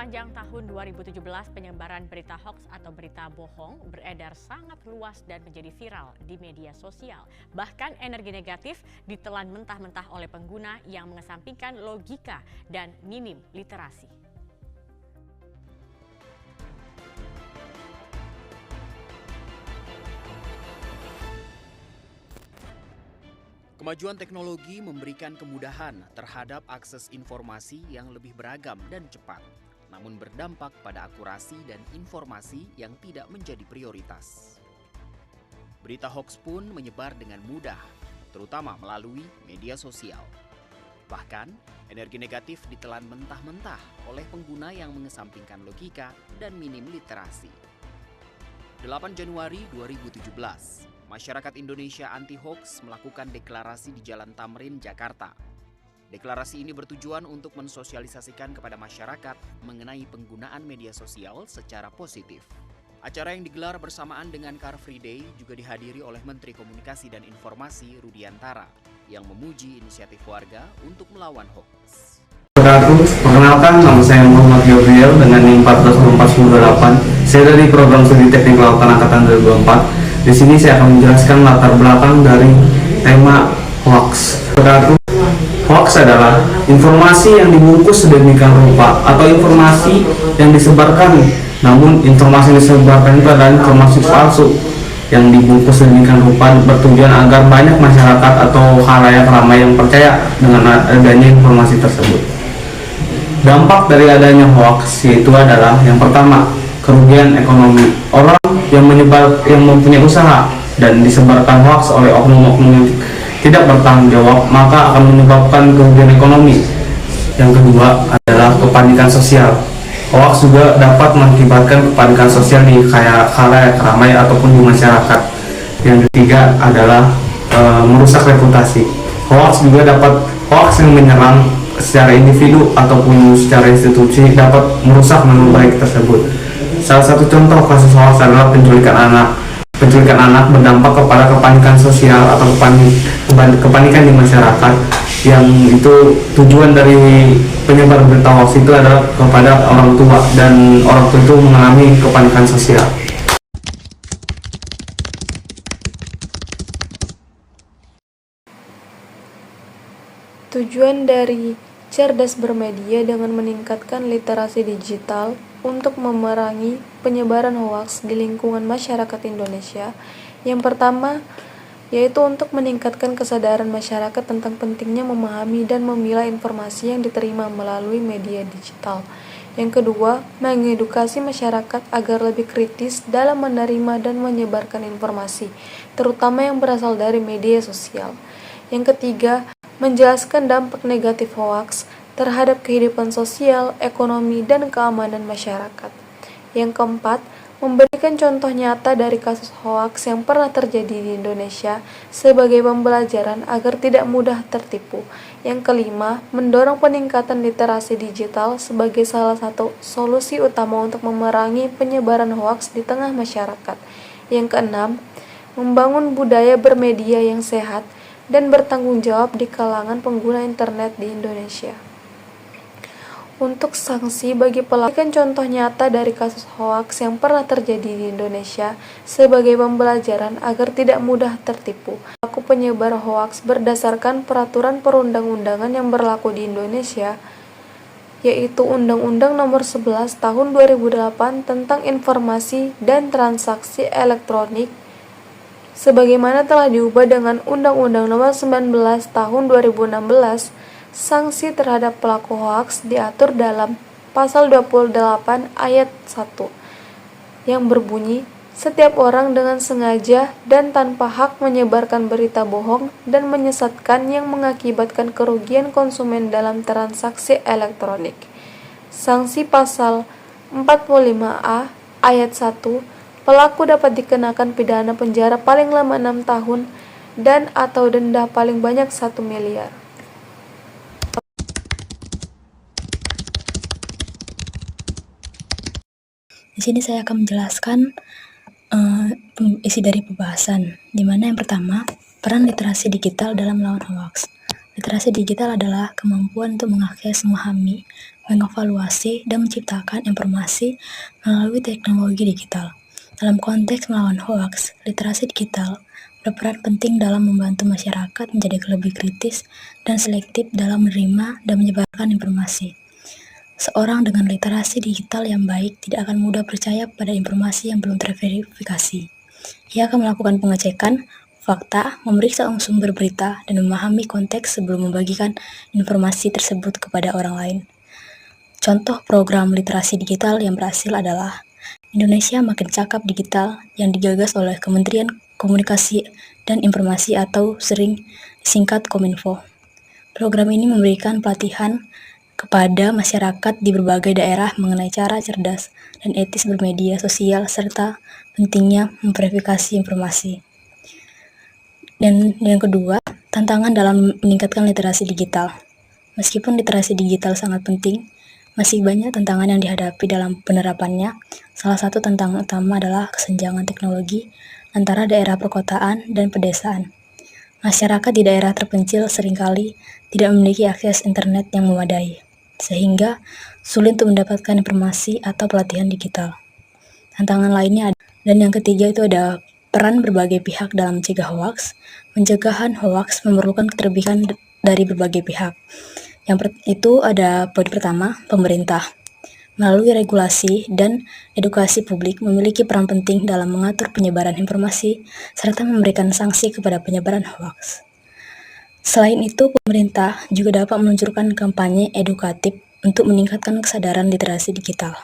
Sepanjang tahun 2017, penyebaran berita hoax atau berita bohong beredar sangat luas dan menjadi viral di media sosial. Bahkan energi negatif ditelan mentah-mentah oleh pengguna yang mengesampingkan logika dan minim literasi. Kemajuan teknologi memberikan kemudahan terhadap akses informasi yang lebih beragam dan cepat, namun berdampak pada akurasi dan informasi yang tidak menjadi prioritas. Berita hoax pun menyebar dengan mudah, terutama melalui media sosial. Bahkan, energi negatif ditelan mentah-mentah oleh pengguna yang mengesampingkan logika dan minim literasi. 8 Januari 2017, Masyarakat Indonesia Anti Hoax melakukan deklarasi di Jalan Tamrin, Jakarta. Deklarasi ini bertujuan untuk mensosialisasikan kepada masyarakat mengenai penggunaan media sosial secara positif. Acara yang digelar bersamaan dengan Car Free Day juga dihadiri oleh Menteri Komunikasi dan Informasi Rudiantara yang memuji inisiatif warga untuk melawan hoax. Perkenalkan, nama saya Muhammad Gabriel dengan NIM 14498. Saya dari Program Studi Teknik Kelautan Angkatan 2024. Di sini saya akan menjelaskan latar belakang dari tema hoax. Hoax adalah informasi yang dibungkus sedemikian rupa atau informasi yang disebarkan, namun informasi yang disebarkan itu adalah informasi palsu yang dibungkus sedemikian rupa bertujuan agar banyak masyarakat atau khalayak ramai yang percaya dengan adanya informasi tersebut. Dampak dari adanya hoax yaitu adalah yang pertama, kerugian ekonomi. Orang yang mempunyai usaha dan disebarkan hoax oleh oknum-oknum yang tidak bertanggung jawab, maka akan menyebabkan kerugian ekonomi. Yang kedua adalah kepanikan sosial. Hoax juga dapat mengakibatkan kepanikan sosial di khalayak ramai ataupun di masyarakat. Yang ketiga adalah merusak reputasi. Hoax yang menyerang secara individu ataupun secara institusi dapat merusak nama baik tersebut. Salah satu contoh kasus hoax adalah penculikan anak. Penculikan anak berdampak kepada kepanikan sosial atau kepanikan di masyarakat, yang itu tujuan dari penyebar berita hoax itu adalah kepada orang tua, dan orang tua itu mengalami kepanikan sosial. Tujuan dari cerdas bermedia dengan meningkatkan literasi digital untuk memerangi penyebaran hoaks di lingkungan masyarakat Indonesia. Yang pertama, yaitu untuk meningkatkan kesadaran masyarakat tentang pentingnya memahami dan memilah informasi yang diterima melalui media digital. Yang kedua, mengedukasi masyarakat agar lebih kritis dalam menerima dan menyebarkan informasi, terutama yang berasal dari media sosial. Yang ketiga, menjelaskan dampak negatif hoaks terhadap kehidupan sosial, ekonomi, dan keamanan masyarakat. Yang keempat, memberikan contoh nyata dari kasus hoaks yang pernah terjadi di Indonesia sebagai pembelajaran agar tidak mudah tertipu. Yang kelima, mendorong peningkatan literasi digital sebagai salah satu solusi utama untuk memerangi penyebaran hoaks di tengah masyarakat. Yang keenam, membangun budaya bermedia yang sehat dan bertanggung jawab di kalangan pengguna internet di Indonesia. Untuk sanksi bagi pelaku, contoh nyata dari kasus hoaks yang pernah terjadi di Indonesia sebagai pembelajaran agar tidak mudah tertipu. Pelaku penyebar hoaks berdasarkan peraturan perundang-undangan yang berlaku di Indonesia, yaitu Undang-Undang Nomor 11 Tahun 2008 tentang Informasi dan Transaksi Elektronik, sebagaimana telah diubah dengan Undang-Undang Nomor 19 Tahun 2016. Sanksi terhadap pelaku hoaks diatur dalam Pasal 28 Ayat 1 yang berbunyi, setiap orang dengan sengaja dan tanpa hak menyebarkan berita bohong dan menyesatkan yang mengakibatkan kerugian konsumen dalam transaksi elektronik. Sanksi Pasal 45A Ayat 1, pelaku dapat dikenakan pidana penjara paling lama 6 tahun dan atau denda paling banyak 1 miliar. Di sini saya akan menjelaskan isi dari pembahasan, di mana yang pertama, peran literasi digital dalam melawan hoaks. Literasi digital adalah kemampuan untuk mengakses, memahami, mengevaluasi, dan menciptakan informasi melalui teknologi digital. Dalam konteks melawan hoaks, literasi digital berperan penting dalam membantu masyarakat menjadi lebih kritis dan selektif dalam menerima dan menyebarkan informasi. Seorang dengan literasi digital yang baik tidak akan mudah percaya pada informasi yang belum terverifikasi. Ia akan melakukan pengecekan fakta, memeriksa sumber berita, dan memahami konteks sebelum membagikan informasi tersebut kepada orang lain. Contoh program literasi digital yang berhasil adalah Indonesia Makin Cakap Digital yang digagas oleh Kementerian Komunikasi dan Informasi atau sering disingkat Kominfo. Program ini memberikan pelatihan kepada masyarakat di berbagai daerah mengenai cara cerdas dan etis bermedia sosial serta pentingnya memverifikasi informasi. Dan yang kedua, tantangan dalam meningkatkan literasi digital. Meskipun literasi digital sangat penting, masih banyak tantangan yang dihadapi dalam penerapannya. Salah satu tantangan utama adalah kesenjangan teknologi antara daerah perkotaan dan pedesaan. Masyarakat di daerah terpencil seringkali tidak memiliki akses internet yang memadai, sehingga sulit untuk mendapatkan informasi atau pelatihan digital. Tantangan lainnya ada, dan yang ketiga itu ada peran berbagai pihak dalam mencegah hoaks. Pencegahan hoaks memerlukan keterlibatan dari berbagai pihak. Itu ada poin pertama, pemerintah. Melalui regulasi dan edukasi publik memiliki peran penting dalam mengatur penyebaran informasi serta memberikan sanksi kepada penyebaran hoaks. Selain itu, pemerintah juga dapat meluncurkan kampanye edukatif untuk meningkatkan kesadaran literasi digital.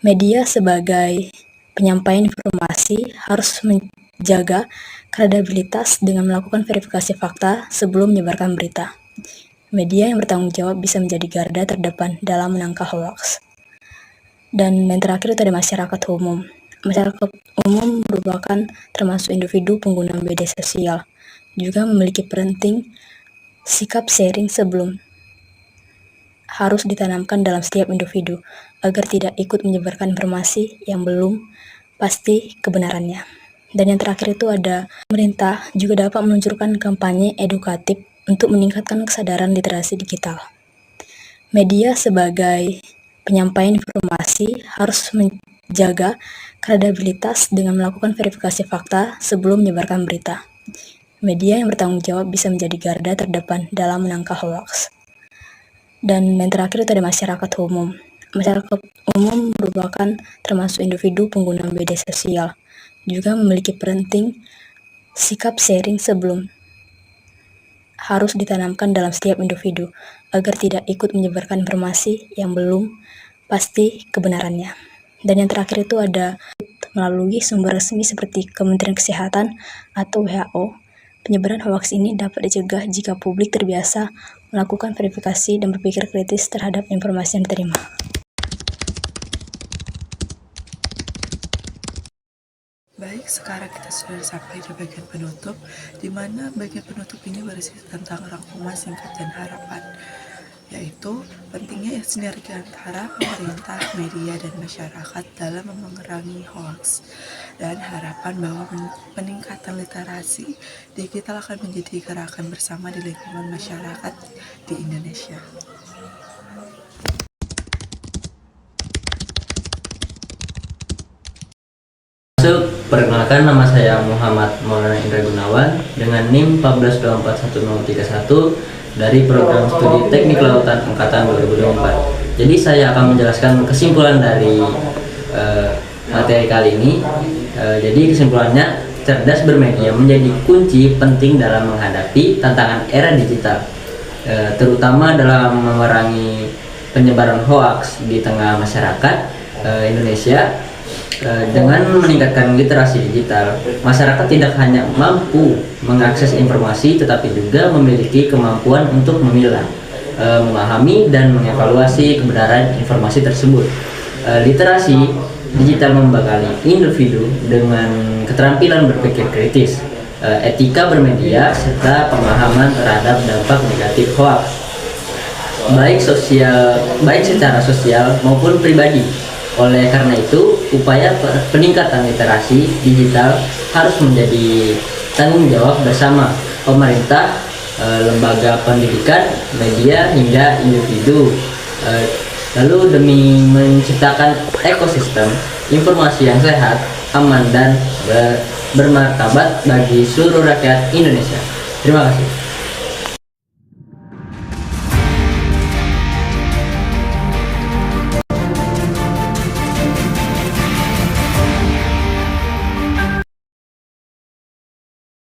Media sebagai penyampaian informasi harus menjaga kredibilitas dengan melakukan verifikasi fakta sebelum menyebarkan berita. Media yang bertanggung jawab bisa menjadi garda terdepan dalam menangkal hoaks. Dan yang terakhir itu ada masyarakat umum. Masyarakat umum merupakan termasuk individu pengguna media sosial, juga memiliki penting sikap sharing sebelum harus ditanamkan dalam setiap individu agar tidak ikut menyebarkan informasi yang belum pasti kebenarannya. Dan yang terakhir itu ada pemerintah juga dapat meluncurkan kampanye edukatif untuk meningkatkan kesadaran literasi digital. Media sebagai penyampaian informasi harus menjaga kredibilitas dengan melakukan verifikasi fakta sebelum menyebarkan berita. Media yang bertanggung jawab bisa menjadi garda terdepan dalam menangkal hoaks. Dan yang terakhir itu ada masyarakat umum. Masyarakat umum merupakan termasuk individu pengguna media sosial, juga memiliki penting sikap sharing sebelum harus ditanamkan dalam setiap individu agar tidak ikut menyebarkan informasi yang belum pasti kebenarannya. Dan yang terakhir itu ada melalui sumber resmi seperti Kementerian Kesehatan atau WHO. Penyebaran hoaks ini dapat dicegah jika publik terbiasa melakukan verifikasi dan berpikir kritis terhadap informasi yang diterima. Baik, sekarang kita sudah sampai di bagian penutup, di mana bagian penutup ini berisi tentang rangkuman singkat dan harapan, yaitu pentingnya sinergi antara pemerintah, media, dan masyarakat dalam memerangi hoaks, dan harapan bahwa peningkatan literasi digital akan menjadi gerakan bersama di lingkungan masyarakat di Indonesia. Perkenalkan, nama saya Muhammad Maulana Indra Gunawan dengan NIM 14241031 dari Program Studi Teknik Lautan Angkatan 2024. Jadi saya akan menjelaskan kesimpulan dari materi kali ini. Jadi kesimpulannya, cerdas bermedia menjadi kunci penting dalam menghadapi tantangan era digital, terutama dalam memerangi penyebaran hoaks di tengah masyarakat Indonesia. Dengan meningkatkan literasi digital, masyarakat tidak hanya mampu mengakses informasi tetapi juga memiliki kemampuan untuk memilah, memahami, dan mengevaluasi kebenaran informasi tersebut. Literasi digital membekali individu dengan keterampilan berpikir kritis, etika bermedia, serta pemahaman terhadap dampak negatif hoaks, baik secara sosial maupun pribadi. Oleh karena itu, upaya peningkatan literasi digital harus menjadi tanggung jawab bersama pemerintah, lembaga pendidikan, media, hingga individu. Lalu demi menciptakan ekosistem informasi yang sehat, aman, dan bermartabat bagi seluruh rakyat Indonesia. Terima kasih.